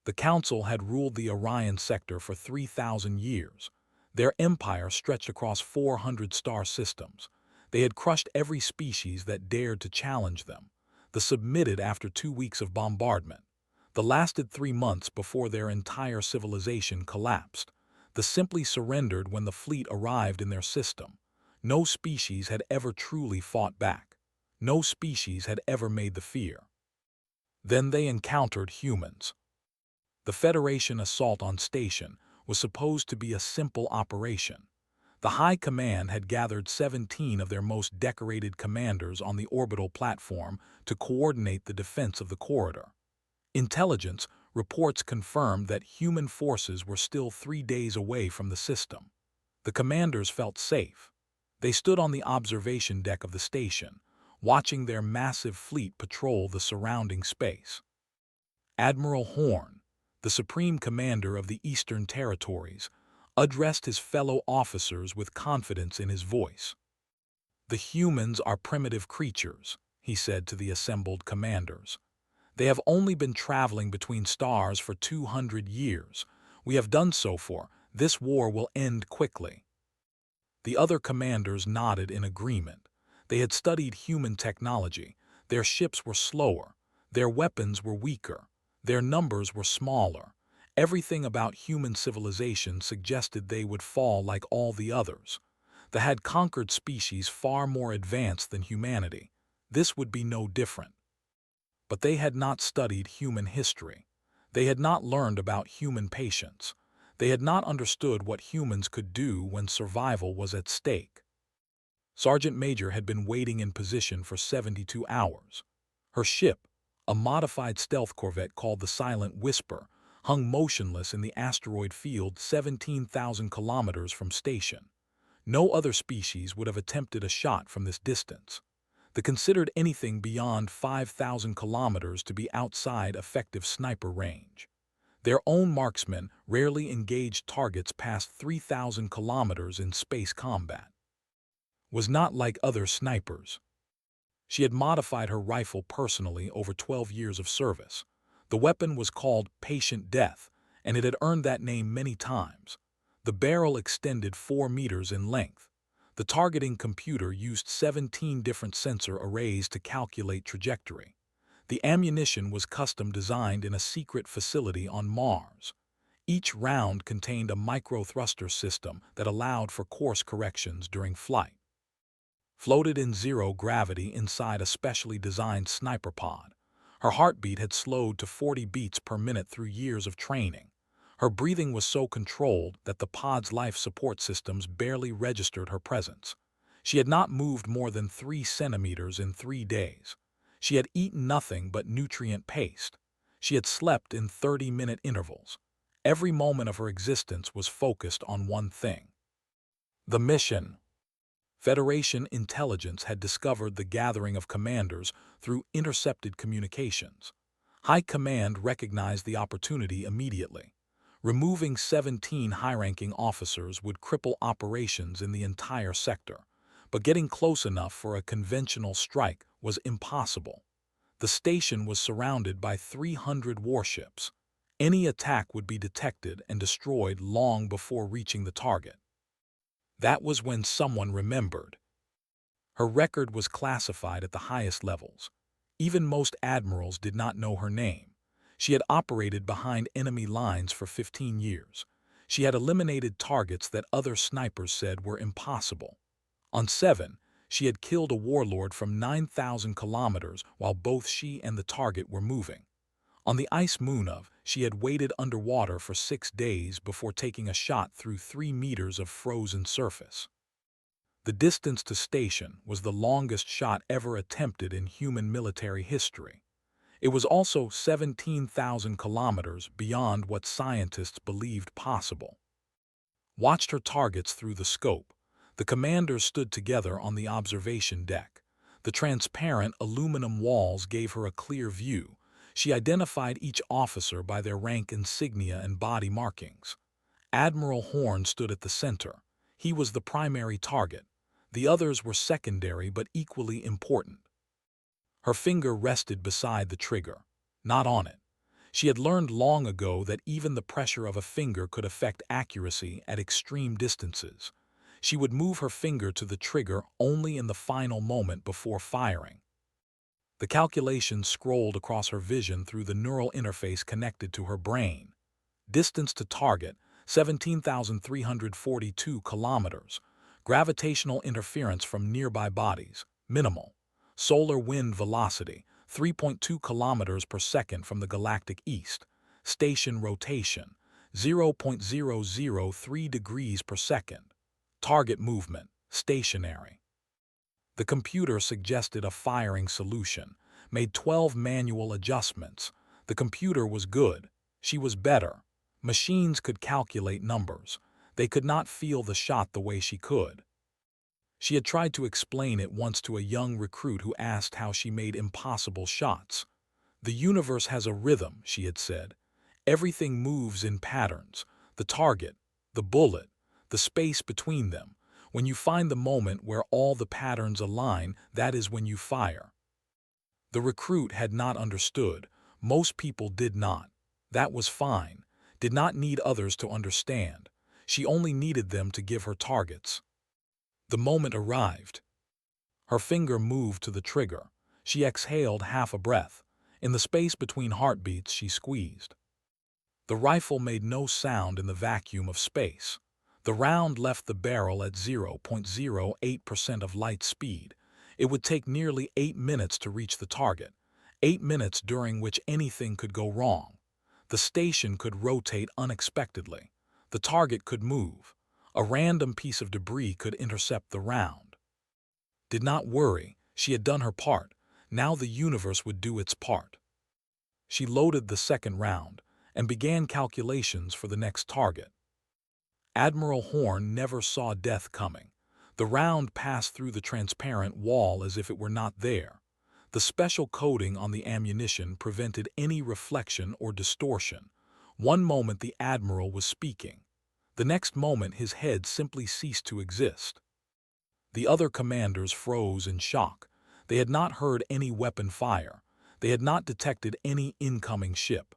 The Council had ruled the Orion sector for 3,000 years. Their empire stretched across 400 star systems. They had crushed every species that dared to challenge them. The submitted after 2 weeks of bombardment. The lasted 3 months before their entire civilization collapsed. The simply surrendered when the fleet arrived in their system. No species had ever truly fought back. No species had ever made the fear. Then they encountered humans. The Federation assault on Station was supposed to be a simple operation. The High Command had gathered 17 of their most decorated commanders on the orbital platform to coordinate the defense of the corridor. Intelligence reports confirmed that human forces were still 3 days away from the system. The commanders felt safe. They stood on the observation deck of the station, watching their massive fleet patrol the surrounding space. Admiral Horn, the Supreme Commander of the Eastern Territories, addressed his fellow officers with confidence in his voice. "The humans are primitive creatures," he said to the assembled commanders. "They have only been traveling between stars for 200 years. We have done so for. This war will end quickly." The other commanders nodded in agreement. They had studied human technology. Their ships were slower. Their weapons were weaker. Their numbers were smaller. Everything about human civilization suggested they would fall like all the others. They had conquered species far more advanced than humanity. This would be no different. But they had not studied human history. They had not learned about human patience. They had not understood what humans could do when survival was at stake. Sergeant Major had been waiting in position for 72 hours. Her ship, a modified stealth corvette called the Silent Whisper, hung motionless in the asteroid field 17,000 kilometers from Station. No other species would have attempted a shot from this distance. They considered anything beyond 5,000 kilometers to be outside effective sniper range. Their own marksmen rarely engaged targets past 3,000 kilometers in space combat. Was not like other snipers. She had modified her rifle personally over 12 years of service. The weapon was called Patient Death, and it had earned that name many times. The barrel extended 4 meters in length. The targeting computer used 17 different sensor arrays to calculate trajectory. The ammunition was custom designed in a secret facility on Mars. Each round contained a micro-thruster system that allowed for course corrections during flight. Floated in zero gravity inside a specially designed sniper pod. Her heartbeat had slowed to 40 beats per minute through years of training. Her breathing was so controlled that the pod's life support systems barely registered her presence. She had not moved more than 3 centimeters in 3 days. She had eaten nothing but nutrient paste. She had slept in 30-minute intervals. Every moment of her existence was focused on one thing. The mission. Federation intelligence had discovered the gathering of commanders through intercepted communications. High Command recognized the opportunity immediately. Removing 17 high-ranking officers would cripple operations in the entire sector, but getting close enough for a conventional strike was impossible. The station was surrounded by 300 warships. Any attack would be detected and destroyed long before reaching the target. That was when someone remembered. Her record was classified at the highest levels. Even most admirals did not know her name. She had operated behind enemy lines for 15 years. She had eliminated targets that other snipers said were impossible. On 7, she had killed a warlord from 9,000 kilometers while both she and the target were moving. On the ice moon of, she had waited underwater for 6 days before taking a shot through 3 meters of frozen surface. The distance to Station was the longest shot ever attempted in human military history. It was also 17,000 kilometers beyond what scientists believed possible. Watched her targets through the scope. The commanders stood together on the observation deck. The transparent aluminum walls gave her a clear view. She identified each officer by their rank insignia and body markings. Admiral Horn stood at the center. He was the primary target. The others were secondary but equally important. Her finger rested beside the trigger, not on it. She had learned long ago that even the pressure of a finger could affect accuracy at extreme distances. She would move her finger to the trigger only in the final moment before firing. The calculations scrolled across her vision through the neural interface connected to her brain. Distance to target, 17,342 kilometers. Gravitational interference from nearby bodies, minimal. Solar wind velocity, 3.2 kilometers per second from the galactic east. Station rotation, 0.003 degrees per second. Target movement, stationary. The computer suggested a firing solution, made 12 manual adjustments. The computer was good. She was better. Machines could calculate numbers. They could not feel the shot the way she could. She had tried to explain it once to a young recruit who asked how she made impossible shots. "The universe has a rhythm," she had said. "Everything moves in patterns. The target, the bullet, the space between them. When you find the moment where all the patterns align, that is when you fire." The recruit had not understood. Most people did not. That was fine. Did not need others to understand. She only needed them to give her targets. The moment arrived. Her finger moved to the trigger. She exhaled half a breath. In the space between heartbeats, she squeezed. The rifle made no sound in the vacuum of space. The round left the barrel at 0.08% of light speed. It would take nearly 8 minutes to reach the target, 8 minutes during which anything could go wrong. The station could rotate unexpectedly. The target could move. A random piece of debris could intercept the round. Did not worry, she had done her part. Now the universe would do its part. She loaded the second round and began calculations for the next target. Admiral Horn never saw death coming. The round passed through the transparent wall as if it were not there. The special coating on the ammunition prevented any reflection or distortion. One moment the Admiral was speaking. The next moment his head simply ceased to exist. The other commanders froze in shock. They had not heard any weapon fire. They had not detected any incoming ship.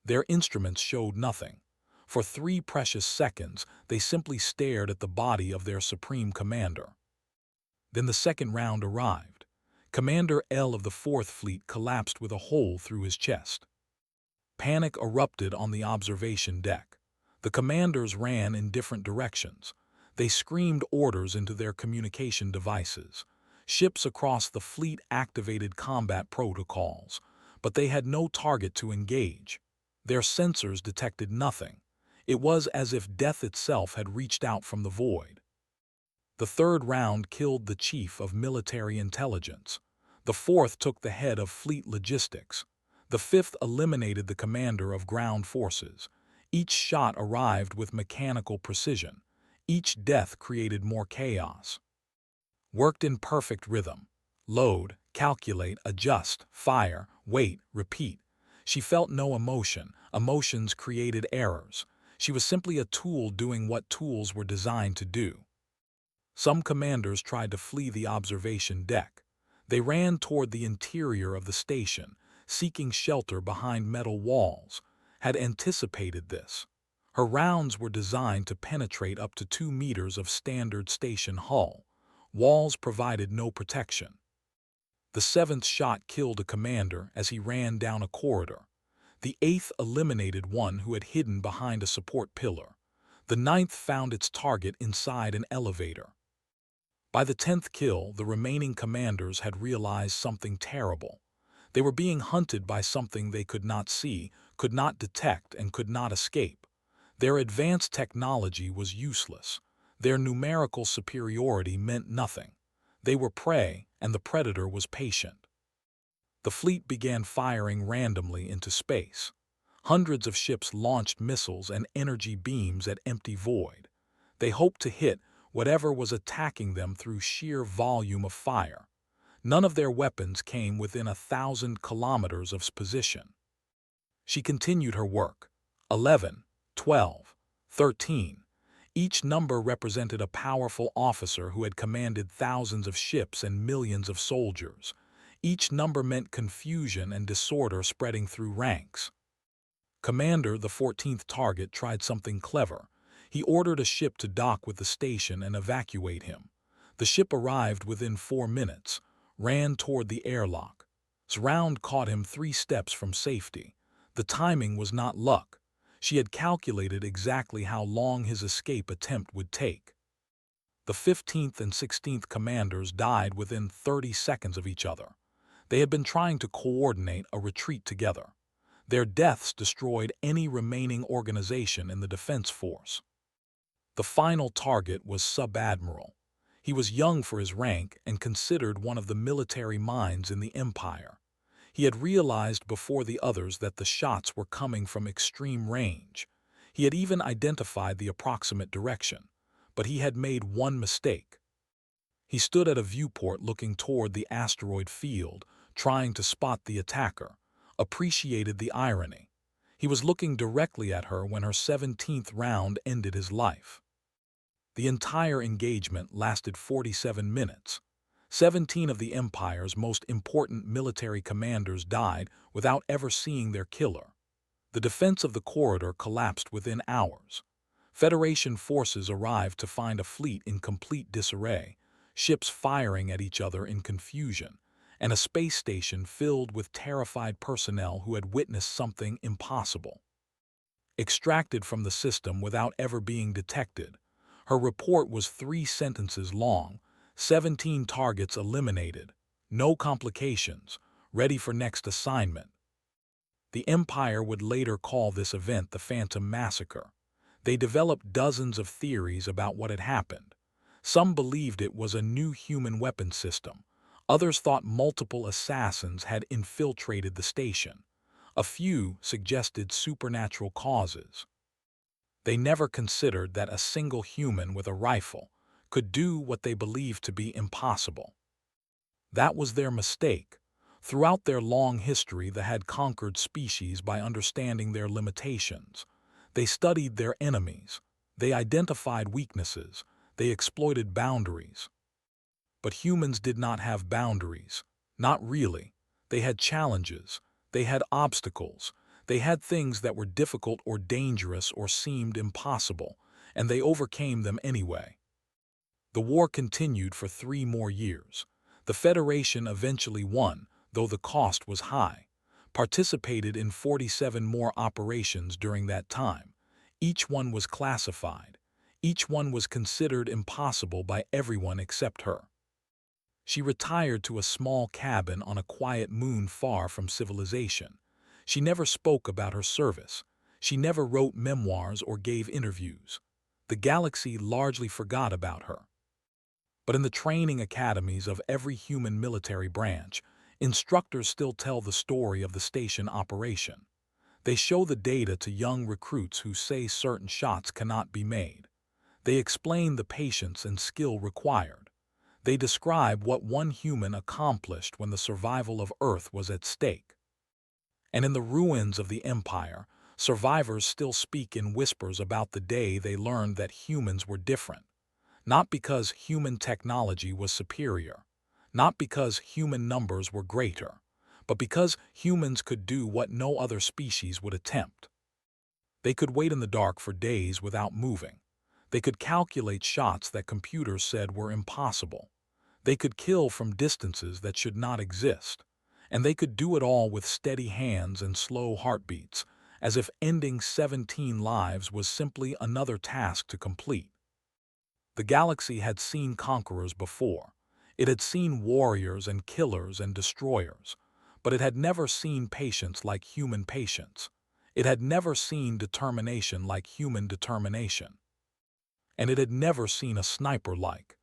Their instruments showed nothing. For 3 precious seconds, they simply stared at the body of their supreme commander. Then the second round arrived. Commander L of the 4th Fleet collapsed with a hole through his chest. Panic erupted on the observation deck. The commanders ran in different directions. They screamed orders into their communication devices. Ships across the fleet activated combat protocols, but they had no target to engage. Their sensors detected nothing. It was as if death itself had reached out from the void. The third round killed the chief of military intelligence. The fourth took the head of fleet logistics. The fifth eliminated the commander of ground forces. Each shot arrived with mechanical precision. Each death created more chaos. Worked in perfect rhythm. Load, calculate, adjust, fire, wait, repeat. She felt no emotion. Emotions created errors. She was simply a tool doing what tools were designed to do. Some commanders tried to flee the observation deck. They ran toward the interior of the station, seeking shelter behind metal walls, had anticipated this. Her rounds were designed to penetrate up to 2 meters of standard station hull. Walls provided no protection. The 7th shot killed a commander as he ran down a corridor. The 8th eliminated one who had hidden behind a support pillar. The 9th found its target inside an elevator. By the 10th kill, the remaining commanders had realized something terrible. They were being hunted by something they could not see, could not detect, and could not escape. Their advanced technology was useless. Their numerical superiority meant nothing. They were prey, and the predator was patient. The fleet began firing randomly into space. Hundreds of ships launched missiles and energy beams at empty void. They hoped to hit whatever was attacking them through sheer volume of fire. None of their weapons came within 1,000 kilometers of position. She continued her work. 11, 12, 13. Each number represented a powerful officer who had commanded thousands of ships and millions of soldiers. Each number meant confusion and disorder spreading through ranks. Commander, the 14th target, tried something clever. He ordered a ship to dock with the station and evacuate him. The ship arrived within 4 minutes, ran toward the airlock. Round caught him 3 steps from safety. The timing was not luck. She had calculated exactly how long his escape attempt would take. The 15th and 16th commanders died within 30 seconds of each other. They had been trying to coordinate a retreat together. Their deaths destroyed any remaining organization in the defense force. The final target was Sub-Admiral. He was young for his rank and considered one of the military minds in the Empire. He had realized before the others that the shots were coming from extreme range. He had even identified the approximate direction, but he had made one mistake. He stood at a viewport looking toward the asteroid field, trying to spot the attacker, appreciated the irony. He was looking directly at her when her 17th round ended his life. The entire engagement lasted 47 minutes. 17 of the Empire's most important military commanders died without ever seeing their killer. The defense of the corridor collapsed within hours. Federation forces arrived to find a fleet in complete disarray, ships firing at each other in confusion, and a space station filled with terrified personnel who had witnessed something impossible. Extracted from the system without ever being detected, her report was 3 sentences long: 17 targets eliminated, no complications, ready for next assignment. The Empire would later call this event the Phantom Massacre. They developed dozens of theories about what had happened. Some believed it was a new human weapon system. Others thought multiple assassins had infiltrated the station. A few suggested supernatural causes. They never considered that a single human with a rifle could do what they believed to be impossible. That was their mistake. Throughout their long history, they had conquered species by understanding their limitations. They studied their enemies. They identified weaknesses. They exploited boundaries. But humans did not have boundaries. Not really. They had challenges. They had obstacles. They had things that were difficult or dangerous or seemed impossible, and they overcame them anyway. The war continued for 3 more years. The Federation eventually won, though the cost was high. Participated in 47 more operations during that time. Each one was classified. Each one was considered impossible by everyone except her. She retired to a small cabin on a quiet moon far from civilization. She never spoke about her service. She never wrote memoirs or gave interviews. The galaxy largely forgot about her. But in the training academies of every human military branch, instructors still tell the story of the station operation. They show the data to young recruits who say certain shots cannot be made. They explain the patience and skill required. They describe what one human accomplished when the survival of Earth was at stake. And in the ruins of the Empire, survivors still speak in whispers about the day they learned that humans were different. Not because human technology was superior, not because human numbers were greater, but because humans could do what no other species would attempt. They could wait in the dark for days without moving. They could calculate shots that computers said were impossible. They could kill from distances that should not exist. And they could do it all with steady hands and slow heartbeats, as if ending 17 lives was simply another task to complete. The galaxy had seen conquerors before. It had seen warriors and killers and destroyers. But it had never seen patience like human patience. It had never seen determination like human determination. And it had never seen a sniper like